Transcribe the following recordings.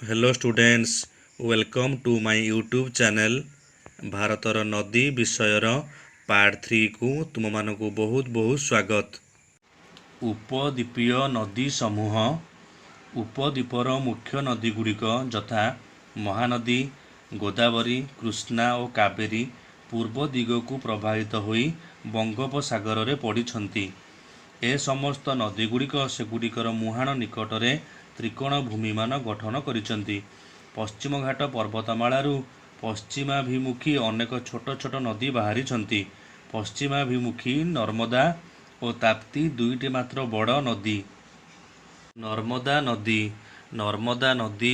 Hello students, welcome to my YouTube channel. भारतर नदी विषयर पार्ट 3 को तुम मानकु बहुत बहुत स्वागत। उपद्वीपीय नदी समूह। उपद्वीपर मुख्य नदीगुड़िक यथा महानदी, गोदावरी, कृष्णा और कावेरी पूर्व दिगकु प्रवाहित होई बंगोपसागर रे पड़िछंती। ए समस्त नदीगुड़िक सेगुड़िकर मुहाण निकटरे त्रिकोण भूमिमान गठन करिसंती। पश्चिम घाट पर्वतमालारू पश्चिमाभिमुखी अनेक छोट छोट नदी बाहरिछंती। पश्चिमाभिमुखी नर्मदा और ताप्ती दुईटी मात्र बड़ नदी। नर्मदा नदी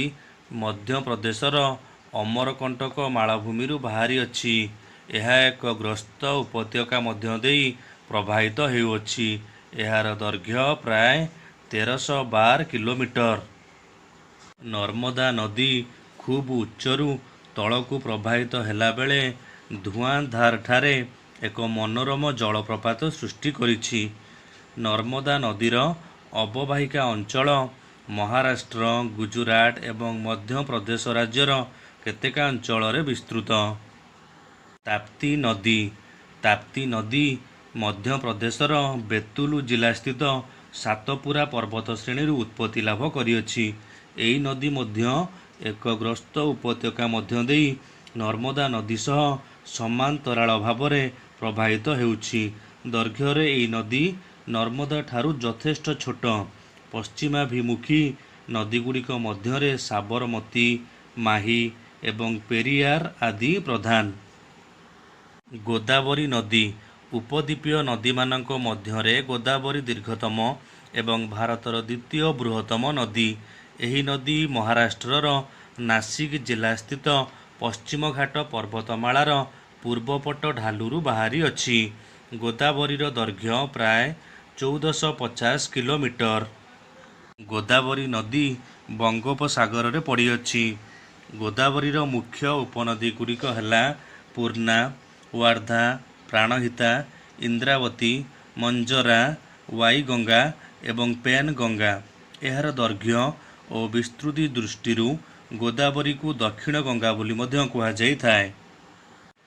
मध्य प्रदेशर अमरकंटक मालभूमि बाहरी अछि। यह एक ग्रस्त उपत्यका मध्य देई प्रवाहित हेउअछि। एहार दैर्घ्य प्राय 1312 किलोमीटर। नर्मदा नदी खूब उच्चरू तलकू प्रवाहित हेला बेले धुआंधार ठारे एक मनोरम जलप्रपात सृष्टि करिछि। नर्मदा नदीर अवबाहिका अंचल महाराष्ट्र, गुजरात एवं मध्य प्रदेश राज्यर केतेक अंचल विस्तृत। ताप्ती नदी मध्य प्रदेशर बेतुल जिला स्थित सातपुरा पर्वत श्रेणी उत्पत्ति लाभ करिअछि। एही नदी मध्य एक ग्रस्त उपत्यका मध्य देई नर्मदा नदी सह समांतराल भावरे प्रवाहित हेउछि। दैर्घ्ୟରେ एही नदी नर्मदा ठारू यथेष्ट छोट। पश्चिमाभिमुखी नदीगुड़िक मध्यरे साबरमती, माही एवं पेरियार आदि प्रधान। गोदावरी नदी। उपद्वीपीय नदीमानक मध्यरे गोदावरी दीर्घतम एवं भारतर द्वितीय बृहत्तम नदी। एही नदी महाराष्ट्रर नासिक जिला स्थित पश्चिम घाट पर्वतमालार पूर्वपट ढालुरू बाहरी अछि। गोदावरीर दैर्घ्य प्राय 1450 किलोमीटर। गोदावरी नदी बंगोपसागर रे पड़िअछि। गोदावरीर मुख्य उपनदीगुड़िक हेला पूर्णा, वार्धा, प्राणहिता, इंद्रावती, मंजरा, वाईगंगा एवं पेनगंगा। एहार दैर्घ्य और विस्तृति दृष्टिरू गोदावरी को दक्षिण गंगा बोली मध्य कुहाଯାଇଥାଏ।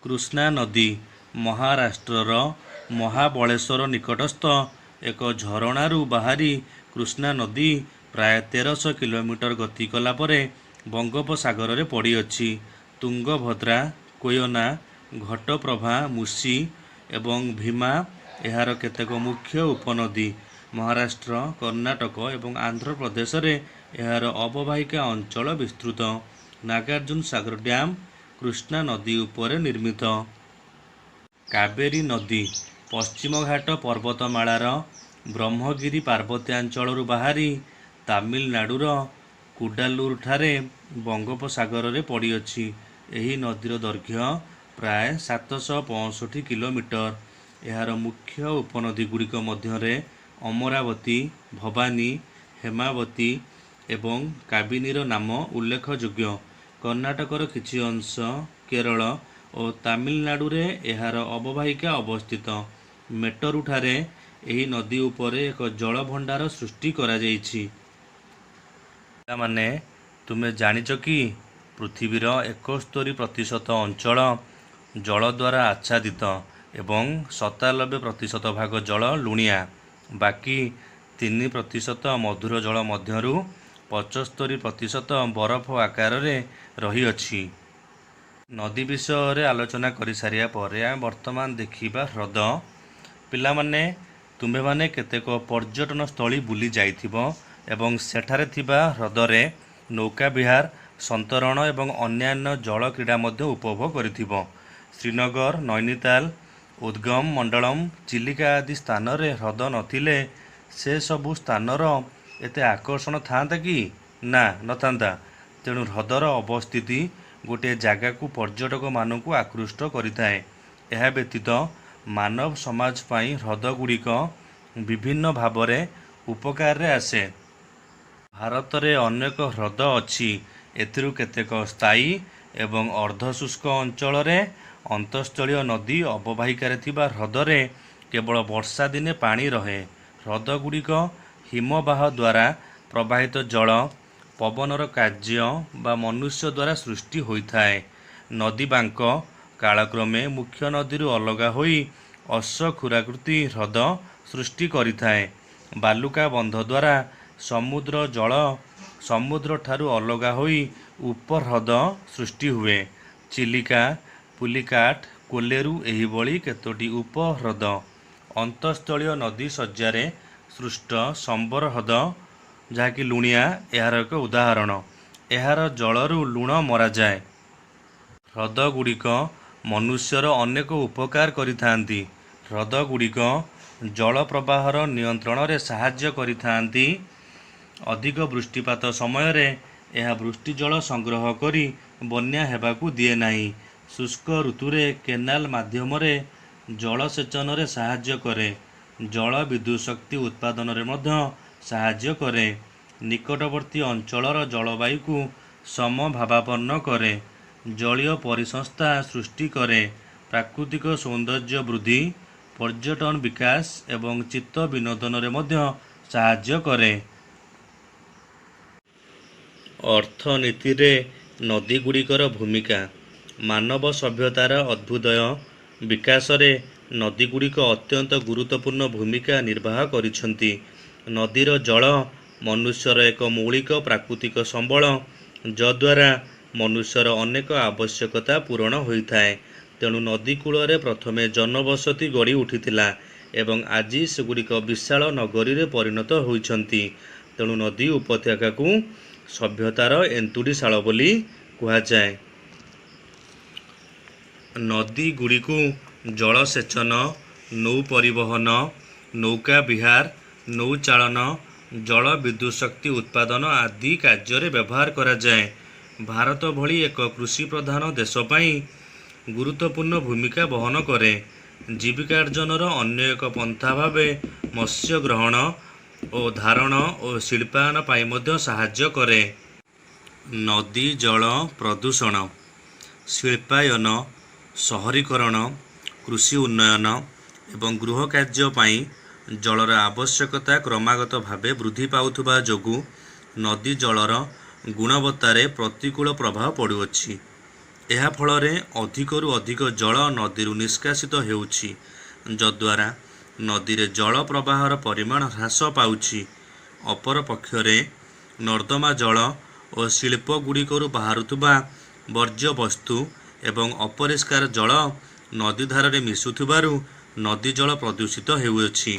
कृष्णा नदी। महाराष्ट्रर महाबळेश्वर निकटस्थ एक झरणारू बाहरी कृष्णा नदी प्राय 1300 किलोमीटर गति कला परे बंगोपसागर रे पड़िअछि। तुंगभद्रा, कोयना, घटप्रभा, मुसी एवं भीमा एहार केतेक मुख्य उपनदी। महाराष्ट्र, कर्णाटक एवं आंध्र प्रदेश रे एहार अवबाहिका अंचल विस्तृत। नागार्जुन सागर डैम कृष्णा नदी उपरे निर्मित। कावेरी नदी। पश्चिम घाट पर्वतमालार ब्रह्मगिरी पार्वत्यांचलरू बाहरी तामिलनाडुर कुडालूर ठारे बंगोपसागर रे पड़िअछि। एही नदीर दैर्घ्य प्राय 765 किलोमीटर। एहार मुख्य उपनदीगुड़िक मध्यरे अमरावती, भवानी, हेमावती एवं काबिनीर नाम उल्लेखयोग्य। कर्णाटकर किछि अंश, केरल और तामिलनाडुरे एहार अवबाहिका अवस्थित। मेटरू ठारे एही नदी उपरे एक जलभंडार सृष्टि करा जाइछि। माने तुमे जानिच कि पृथ्वीर 71% अंचल जल द्वारा आच्छादित एवं 97% भाग जल लुणिया। बाकी 3% मधुर जल मध्यरू 75% बरफ आकार रे रहिअछि। नदी विषय आलोचना करि सारिया परे आमे वर्तमान देखिबा ह्रद। पिला माने तुमे माने केतेक पर्यटन स्थली बुली जाइथिबो एवं सेठारे थिबा ह्रदरे नौका विहार, संतरण एवं अन्यान्य जल क्रीड़ा मध्य उपभोग करिथिबो। श्रीनगर, नैनीताल, उद्गम मंडलम, चिलिका आदि स्थान रे ह्रद नथिले से सबु स्थानर एते आकर्षण थांता कि ना नथांता। तेणु ह्रदर अवस्थिति गोटे जागा को पर्यटक मानकु आकृष्ट करिथाए। एहा व्यतीत मानव समाज पाई ह्रद गुड़िक विभिन्न भावरे उपकार रे आसे। भारत रे अनेक ह्रद अछि। एथिरु केतेक स्थायी एवं अर्धशुष्क अंचल रे अंतःस्थलीय नदी अवबाहिकार थिबा ह्रदरे केवल वर्षा दिने पानी रहे। ह्रदगुड़िक हिमबाह द्वारा प्रवाहित जल ପବନର କାର୍ଯ୍ୟ ବା ମନୁଷ୍ୟ ଦ୍ୱାରା ସୃଷ୍ଟି ହୋଇଥାଏ। ନଦୀ ବାଙ୍କ କାଳକ୍ରମେ ମୁଖ୍ୟ ନଦୀରୁ ଅଲଗା ହୋଇ ଅଶ୍ୱକ୍ଷୁରାକୃତି ହ୍ରଦ ସୃଷ୍ଟି କରିଥାଏ। ବାଲୁକା ବନ୍ଧ ଦ୍ୱାରା ସମୁଦ୍ର ଜଳ ସମୁଦ୍ରଠାରୁ ଅଲଗା ହୋଇ ଉପହ୍ରଦ ସୃଷ୍ଟି ହୁଏ। ଚିଲିକା, ପୁଲିକାଟ, କୋଲେରୁ ଏହିଭଳି କେତୋଟି ଉପହ୍ରଦ ଅନ୍ତଃସ୍ଥଳୀୟ ନଦୀ ଶଯ୍ୟାରେ ସୃଷ୍ଟ। ସମ୍ବର ହ୍ରଦ ଯାହାକି ଲୁଣିଆ, ଏହାର ଏକ ଉଦାହରଣ। ଏହାର ଜଳରୁ ଲୁଣ ମରାଯାଏ। ହ୍ରଦଗୁଡ଼ିକ ମନୁଷ୍ୟର ଅନେକ ଉପକାର କରିଥାନ୍ତି। ହ୍ରଦଗୁଡ଼ିକ ଜଳ ପ୍ରବାହର ନିୟନ୍ତ୍ରଣରେ ସାହାଯ୍ୟ କରିଥାନ୍ତି। ଅଧିକ ବୃଷ୍ଟିପାତ ସମୟରେ ଏହା ବୃଷ୍ଟିଜଳ ସଂଗ୍ରହ କରି ବନ୍ୟା ହେବାକୁ ଦିଏ ନାହିଁ। ଶୁଷ୍କ ଋତୁରେ କେନାଲ ମାଧ୍ୟମରେ ଜଳସେଚନରେ ସାହାଯ୍ୟ କରେ। ଜଳ ବିଦ୍ୟୁତ୍ ଶକ୍ତି ଉତ୍ପାଦନରେ ମଧ୍ୟ ସାହାଯ୍ୟ କରେ। ନିକଟବର୍ତ୍ତୀ ଅଞ୍ଚଳର ଜଳବାୟୁକୁ ସମଭାବାପନ୍ନ କରେ। ଜଳୀୟ ପରିସଂସ୍ଥା ସୃଷ୍ଟି କରେ। ପ୍ରାକୃତିକ ସୌନ୍ଦର୍ଯ୍ୟ ବୃଦ୍ଧି, ପର୍ଯ୍ୟଟନ ବିକାଶ ଏବଂ ଚିତ୍ତ ବିନୋଦନରେ ମଧ୍ୟ ସାହାଯ୍ୟ କରେ। ଅର୍ଥନୀତିରେ ନଦୀଗୁଡ଼ିକର ଭୂମିକା। ମାନବ ସଭ୍ୟତାର ଅଭ୍ୟୁଦୟ ବିକାଶରେ ନଦୀଗୁଡ଼ିକ ଅତ୍ୟନ୍ତ ଗୁରୁତ୍ୱପୂର୍ଣ୍ଣ ଭୂମିକା ନିର୍ବାହ କରିଛନ୍ତି। ନଦୀର ଜଳ ମନୁଷ୍ୟର ଏକ ମୌଳିକ ପ୍ରାକୃତିକ ସମ୍ବଳ, ଯଦ୍ୱାରା ମନୁଷ୍ୟର ଅନେକ ଆବଶ୍ୟକତା ପୂରଣ ହୋଇଥାଏ। ତେଣୁ ନଦୀ କୂଳରେ ପ୍ରଥମେ ଜନବସତି ଗଢ଼ି ଉଠିଥିଲା ଏବଂ ଆଜି ସେଗୁଡ଼ିକ ବିଶାଳ ନଗରୀରେ ପରିଣତ ହୋଇଛନ୍ତି। ତେଣୁ ନଦୀ ଉପତ୍ୟକାକୁ ସଭ୍ୟତାର ଏନ୍ତୁଡ଼ିଶାଳ ବୋଲି କୁହାଯାଏ। ନଦୀଗୁଡ଼ିକୁ ଜଳସେଚନ, ନୌ ପରିବହନ, ନୌକା ବିହାର, ନୌଚାଳନ, ଜଳ ବିଦ୍ୟୁତ୍ ଶକ୍ତି ଉତ୍ପାଦନ ଆଦି କାର୍ଯ୍ୟରେ ବ୍ୟବହାର କରାଯାଏ। ଭାରତ ଭଳି ଏକ କୃଷିପ୍ରଧାନ ଦେଶ ପାଇଁ ଗୁରୁତ୍ୱପୂର୍ଣ୍ଣ ଭୂମିକା ବହନ କରେ। ଜୀବିକାର୍ଜନର ଅନ୍ୟ ଏକ ପନ୍ଥା ଭାବେ ମତ୍ସ୍ୟ ଗ୍ରହଣ ଓ ଧାରଣ ଓ ଶିଳ୍ପାୟନ ପାଇଁ ମଧ୍ୟ ସାହାଯ୍ୟ କରେ। ନଦୀ ଜଳ ପ୍ରଦୂଷଣ, ଶିଳ୍ପାୟନ, ସହରୀକରଣ, କୃଷି ଉନ୍ନୟନ ଏବଂ ଗୃହ କାର୍ଯ୍ୟ ପାଇଁ ଜଳର ଆବଶ୍ୟକତା କ୍ରମାଗତ ଭାବେ ବୃଦ୍ଧି ପାଉଥିବା ଯୋଗୁଁ ନଦୀ ଜଳର ଗୁଣବତ୍ତାରେ ପ୍ରତିକୂଳ ପ୍ରଭାବ ପଡ଼ୁଅଛି। ଏହା ଫଳରେ ଅଧିକରୁ ଅଧିକ ଜଳ ନଦୀରୁ ନିଷ୍କାସିତ ହେଉଛି, ଯଦ୍ୱାରା ନଦୀରେ ଜଳ ପ୍ରବାହର ପରିମାଣ ହ୍ରାସ ପାଉଛି। ଅପରପକ୍ଷରେ ନର୍ଦ୍ଦମା ଜଳ ଓ ଶିଳ୍ପଗୁଡ଼ିକରୁ ବାହାରୁଥିବା ବର୍ଜ୍ୟବସ୍ତୁ ଏବଂ ଅପରିଷ୍କାର ଜଳ ନଦୀଧାରରେ ମିଶୁଥିବାରୁ ନଦୀ ଜଳ ପ୍ରଦୂଷିତ ହେଉଅଛି।